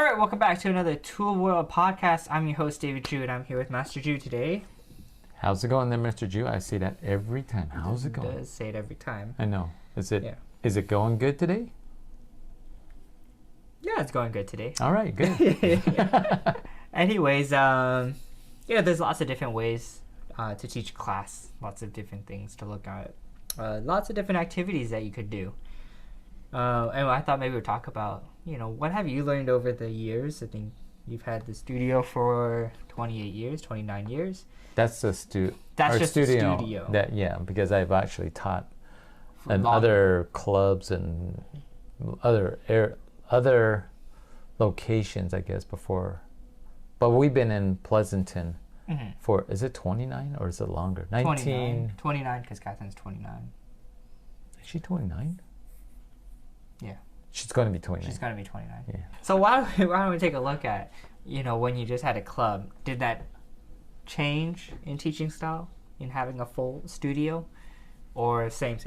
All right, welcome back to another Tul World podcast. I'm your host, David Ju, and I'm here with Master Ju today. How's it going there, Mr. Ju? I say that every time. How's it going? Does say it every time. I know. Is it? Yeah. Is it going good today? Yeah, it's going good today. All right, good. Anyways, there's lots of different ways to teach class. Lots of different things to look at. Lots of different activities that you could do. And I thought maybe we'd talk about, what have you learned over the years? I think you've had the studio for 28 years, 29 years. That's the That's our just studio. the studio. Because I've actually taught in Long- other clubs and other locations, I guess, before. But we've been in Pleasanton for, is it 29 or is it longer? 29, because Catherine's 29. Is she 29? Yeah. She's going to be 29. She's going to be 29. Yeah. So why don't we take a look at, when you just had a club, did that change in teaching style, in having a full studio, or same?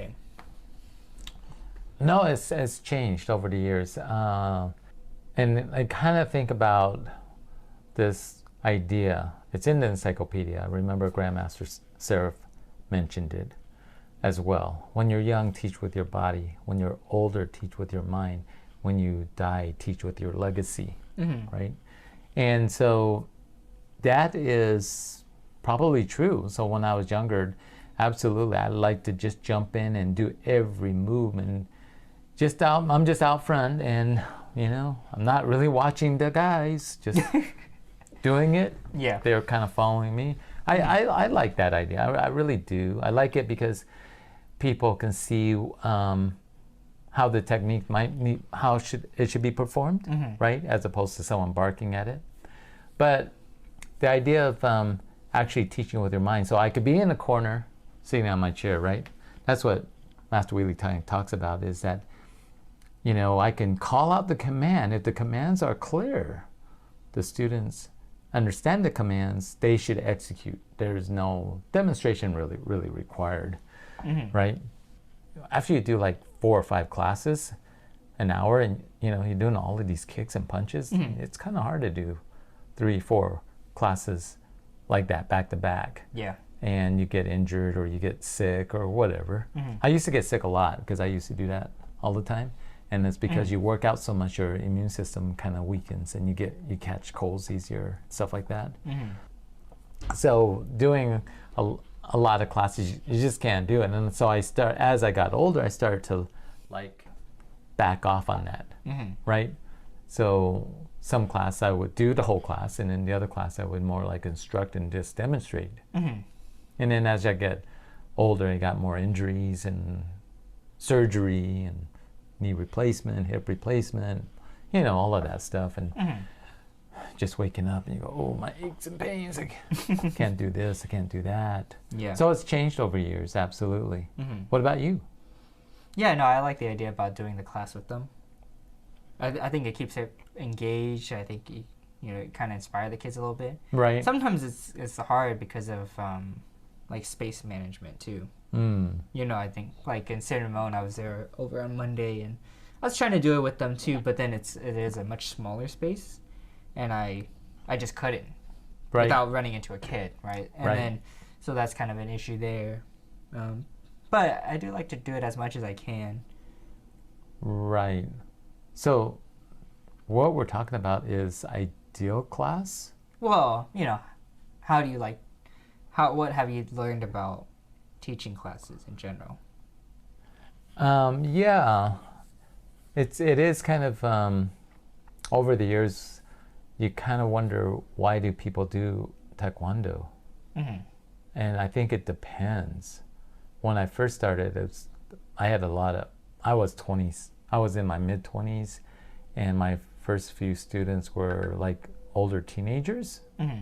No, it's changed over the years. And I kind of think about this idea. It's in the encyclopedia. I remember Grandmaster Seraph mentioned it as well. When you're young, teach with your body. When you're older, teach with your mind. When you die, teach with your legacy, right? And so that is probably true. So when I was younger, absolutely, I like to just jump in and do every move and I'm just out front and, I'm not really watching the guys, just doing it. Yeah. They're kind of following me. I like that idea. I really do. I like it because people can see how the technique it should be performed, right? As opposed to someone barking at it. But the idea of actually teaching with your mind. So I could be in the corner, sitting on my chair, right? That's what Master Wheelie Tang talks about, is that, I can call out the command. If the commands are clear, the students understand the commands, they should execute. There's no demonstration really required, right? After you do like 4 or 5 classes an hour and, you're doing all of these kicks and punches, it's kind of hard to do 3, 4 classes like that back to back. Yeah. And you get injured or you get sick or whatever. I used to get sick a lot because I used to do that all the time. And it's because you work out so much, your immune system kind of weakens and you catch colds easier, stuff like that. So doing a lot of classes, you just can't do it. And so as I got older, I started to back off on that, right? So some class I would do the whole class, and in the other class I would more instruct and just demonstrate. And then as I get older, I got more injuries and surgery and knee replacement, hip replacement, all of that stuff. And just waking up and you go, oh, my aches and pains, I can't do this, I can't do that. Yeah. So it's changed over years, absolutely. What about you? Yeah, no, I like the idea about doing the class with them. I think it keeps it engaged. I think it kind of inspire the kids a little bit. Right. Sometimes it's hard because of space management too. I think in San Ramon, I was there over on Monday, and I was trying to do it with them too, but then it is a much smaller space, and I just couldn't without running into a kid, right? And then so that's kind of an issue there. But I do like to do it as much as I can. Right. So what we're talking about is ideal class? Well, how do you what have you learned about teaching classes in general? It is kind of over the years, you kind of wonder, why do people do Taekwondo? And I think it depends. When I first started, I was in my mid-20s, and my first few students were older teenagers,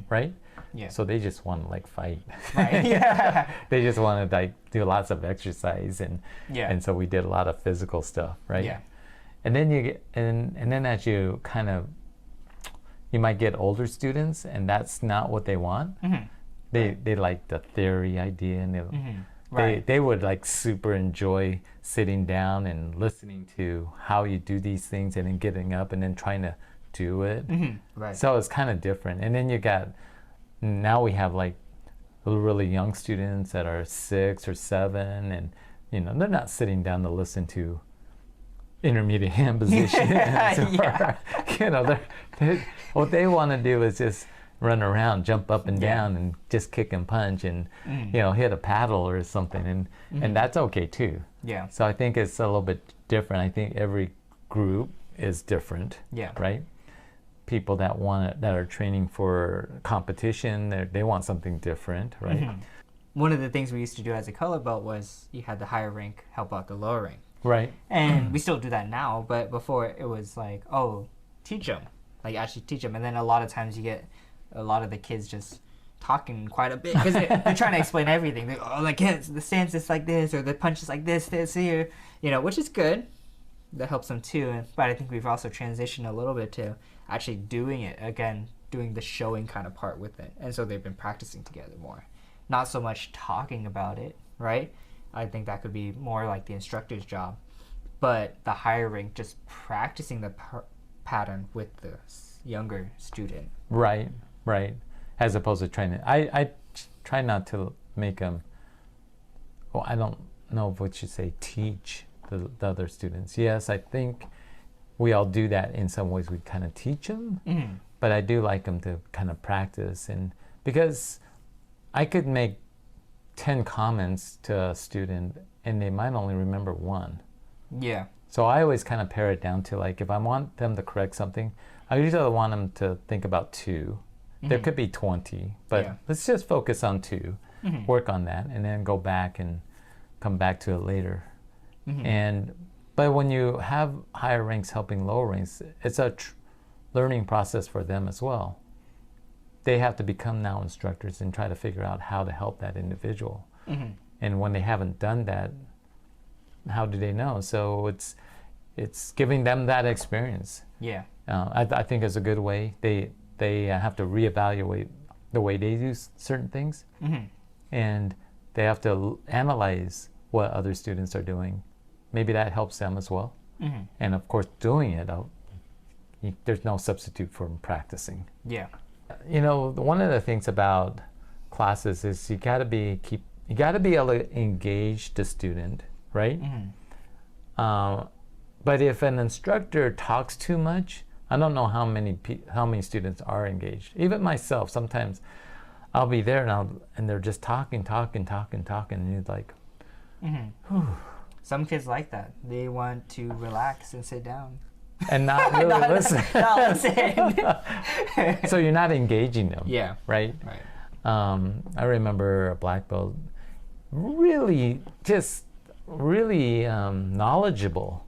right? Yeah. So they just want to fight. Right. Yeah. They just want to do lots of exercise, and so we did a lot of physical stuff, right? Yeah. And then you get and then as you you might get older students, and that's not what they want. They like the theory idea, and they would super enjoy sitting down and listening to how you do these things, and then getting up and then trying to do it. Right. So it's kind of different. And then now we have like really young students that are 6 or 7, and they're not sitting down to listen to intermediate hand position. Yeah. What they want to do is just run around, jump up and down, and just kick and punch, and hit a paddle or something, and that's okay too. Yeah. So I think it's a little bit different. I think every group is different. Yeah. Right. People that are training for competition, they want something different, right? One of the things we used to do as a color belt was you had the higher rank help out the lower rank. Right. And we still do that now, but before it was like, oh, teach them. Like, actually teach them. And then a lot of times you get a lot of the kids just talking quite a bit because they're trying to explain everything. They're, the stance is like this, or the punch is like this here, which is good. That helps them too. But I think we've also transitioned a little bit to actually doing it again, doing the showing kind of part with it. And so they've been practicing together more. Not so much talking about it, right? I think that could be more like the instructor's job. But the higher rank, just practicing the pattern with the younger student. Right. As opposed to trying to, I try not to make them, I don't know what you say, teach the other students. Yes, I think we all do that in some ways. We kind of teach them, but I do like them to kind of practice. And because I could make 10 comments to a student and they might only remember one. Yeah. So I always kind of pare it down to, like, if I want them to correct something, I usually want them to think about 2. There could be 20, but let's just focus on 2, work on that, and then go back and come back to it later. But when you have higher ranks helping lower ranks, it's a learning process for them as well. They have to become now instructors and try to figure out how to help that individual. And when they haven't done that, how do they know? So it's giving them that experience. Yeah. I think is a good way. They have to reevaluate the way they do certain things, and they have to analyze what other students are doing. Maybe that helps them as well. And of course, doing it, there's no substitute for practicing. Yeah. One of the things about classes is you got to be able to engage the student, right? But if an instructor talks too much, I don't know how many students are engaged. Even myself, sometimes I'll be there and they're just talking, and you're like, Some kids like that. They want to relax and sit down. And not really listen. Not listen. So you're not engaging them. Yeah. Right? Right. I remember a black belt, really knowledgeable,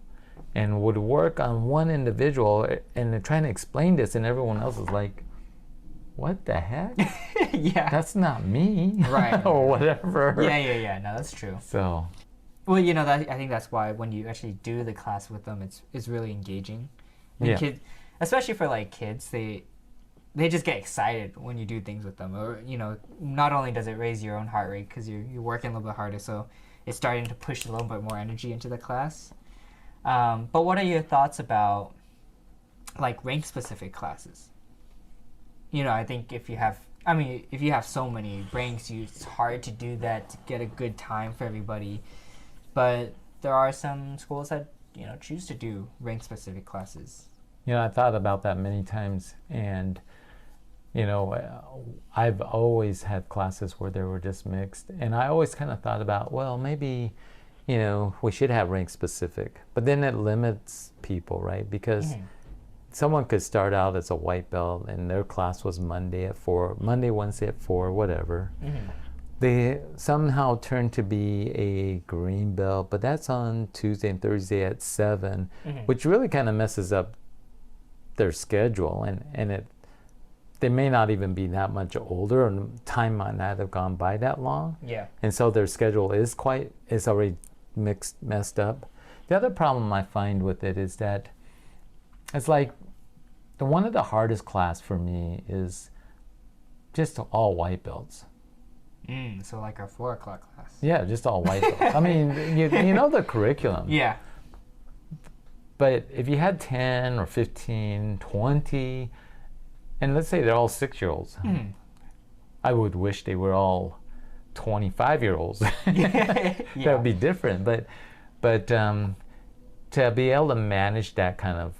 and would work on one individual, and they're trying to explain this, and everyone else is like, what the heck? Yeah. That's not me. Right. Or whatever. Yeah. No, that's true. So. Well, I think that's why when you actually do the class with them, it's really engaging. And kids, especially for like kids, they just get excited when you do things with them. Or not only does it raise your own heart rate because you're working a little bit harder, so it's starting to push a little bit more energy into the class. But what are your thoughts about like rank specific classes? I think if you have so many ranks, it's hard to do that to get a good time for everybody. But there are some schools that, choose to do rank-specific classes. I thought about that many times, and, I've always had classes where they were just mixed, and I always kind of thought about, well, maybe, we should have rank-specific. But then it limits people, right? Because someone could start out as a white belt, and their class was Monday, Wednesday at 4, whatever. They somehow turn to be a green belt, but that's on Tuesday and Thursday at 7, which really kind of messes up their schedule, and they may not even be that much older, or time might not have gone by that long. Yeah. And so their schedule is already messed up. The other problem I find with it is that it's like one of the hardest class for me is just all white belts. So like our 4 o'clock class. Yeah, just all white belts. I mean, you know the curriculum. Yeah. But if you had 10 or 15, 20, and let's say they're all 6-year-olds, I would wish they were all 25-year-olds. That would be different. But to be able to manage that kind of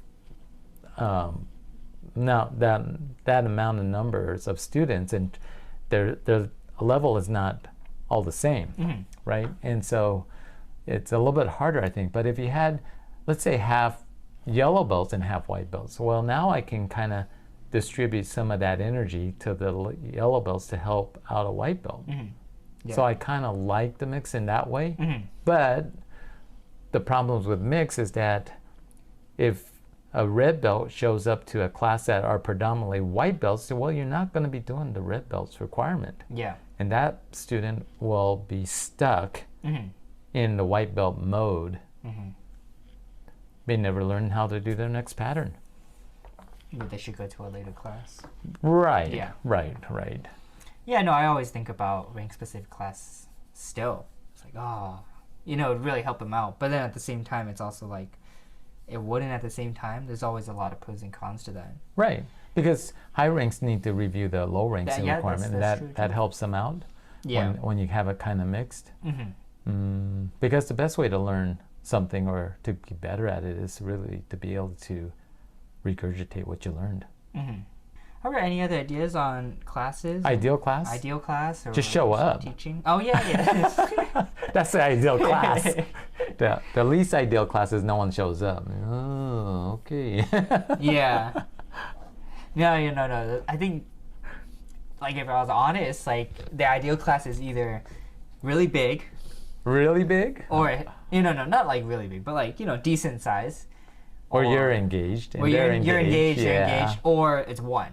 now that amount of numbers of students, and their level is not all the same, right? And so it's a little bit harder, I think. But if you had, let's say, half yellow belts and half white belts, well, now I can kind of distribute some of that energy to the yellow belts to help out a white belt. So I kind of like the mix in that way. But the problems with mix is that if a red belt shows up to a class that are predominantly white belts, well, you're not going to be doing the red belts requirement. And that student will be stuck in the white belt mode. They never learn how to do their next pattern. But they should go to a later class. Right. Yeah. Right. Yeah, no, I always think about rank-specific classes still. It's like, it would really help them out. But then at the same time, it's also like, it wouldn't at the same time. There's always a lot of pros and cons to that. Right. Because high ranks need to review the low ranks requirement, and that helps them out when you have it kind of mixed. Because the best way to learn something or to be better at it is really to be able to regurgitate what you learned. Are there any other ideas on classes? Ideal class? Ideal class? Or just show up. Teaching? Oh, yeah. That's the ideal class. The least ideal class is no one shows up. Oh, okay. Yeah. No. I think, like, if I was honest, like, the ideal class is either really big. Really big? Or, no, not like really big, but like, decent size. Or you're engaged. Or you're engaged, or it's one.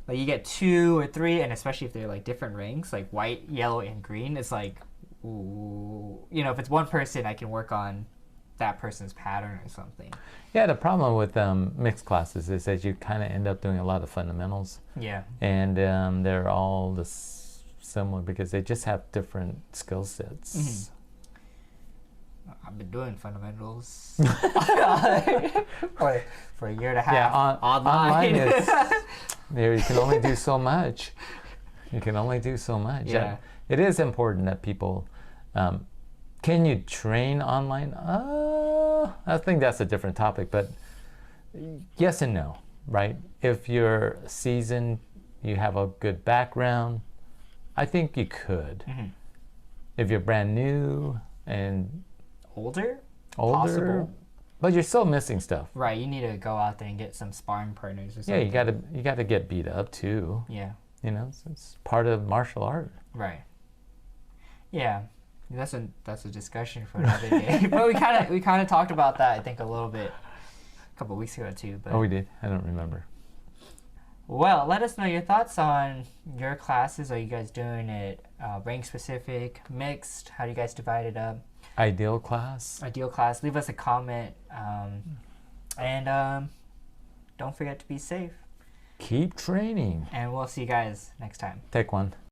Like, you get 2 or 3, and especially if they're like different ranks, like white, yellow, and green, it's like, ooh, if it's one person, I can work on that person's pattern or something. Yeah, the problem with mixed classes is that you kind of end up doing a lot of fundamentals. Yeah. And they're all similar because they just have different skill sets. I've been doing fundamentals for a year and a half. Yeah, online is there. You can only do so much. Yeah. It is important that people. Can you train online? I think that's a different topic, but yes and no, right? If you're seasoned, you have a good background, I think you could. If you're brand new and older, possible. But you're still missing stuff. Right, you need to go out there and get some sparring partners or something. Yeah, you gotta get beat up too. Yeah. It's part of martial art. Right. Yeah. That's a discussion for another day. But we kind of talked about that, I think, a little bit a couple weeks ago too. But we did? I don't remember. Well, let us know your thoughts on your classes. Are you guys doing it rank specific, mixed? How do you guys divide it up? Ideal class. Leave us a comment. And don't forget to be safe. Keep training. And we'll see you guys next time. Take one.